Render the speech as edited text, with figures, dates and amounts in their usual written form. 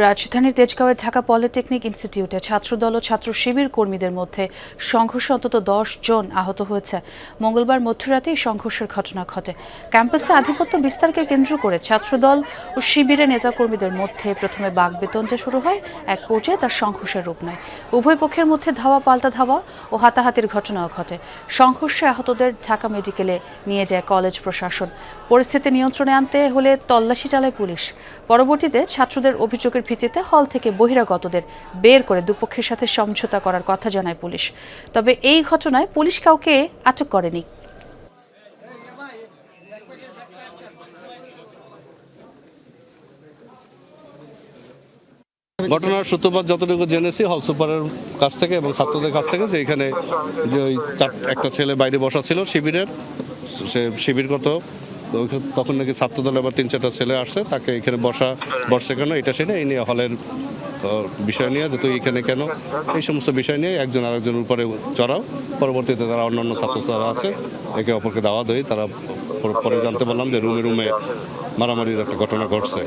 রাজধানীর তেজগাঁওয়ের ঢাকা পলিটেকনিক ইনস্টিটিউটে ছাত্রদল ও ছাত্র শিবির কর্মীদের মধ্যে সংঘর্ষে অন্তত 10 জন আহত হয়েছে। মঙ্গলবার মধ্যরাতে এই সংঘর্ষের ঘটনা ঘটে। ক্যাম্পাসে আধিপত্য বিস্তারকে কেন্দ্র করে ছাত্রদল ও শিবিরের নেতাকর্মীদের মধ্যে প্রথমে বাকবিতণ্ডা শুরু হয়, এক পর্যায়ে তার সংঘর্ষের রূপ নেয়। উভয় পক্ষের মধ্যে ধাওয়া পাল্টা ধাওয়া ও হাতাহাতির ঘটনাও ঘটে। সংঘর্ষে আহতদের ঢাকা মেডিকেলে নিয়ে যায় কলেজ প্রশাসন। পরিস্থিতি নিয়ন্ত্রণে আনতে হলে তল্লাশি চালায় পুলিশ। পরবর্তীতে ছাত্রদের অভিযোগের ভিত্তিতে হল থেকে বহিরাগতদের বের করে দুপক্ষের সাথে সমঝোতা করার কথা জানায় পুলিশ। তবে এই ঘটনায় পুলিশ কাউকে আটক করেনি। ঘটনার সূত্রপাত যতটুকু জেনেছি হল সুপারের কাছ থেকে এবং ছাত্রদের কাছ থেকে, যে এখানে যে ওই একটা ছেলে বাইরে বসা ছিল শিবিরের, সে শিবির করত, তখন নাকি ছাত্রদল আবার 3-4টা ছেলে আসছে, তাকে এখানে বসছে কেন এটা সেটা এই নিয়ে হলের বিষয় নিয়ে যে তুই এখানে কেন, এই সমস্ত বিষয় নিয়ে একজন আরেকজনের উপরে চড়াও। পরবর্তীতে তারা অন্যান্য ছাত্রছাত্রীরা আছে, একে অপরকে দাওয়া দেয়। তারা পরে জানতে পারলাম যে রুমে মারামারির একটা ঘটনা ঘটছে।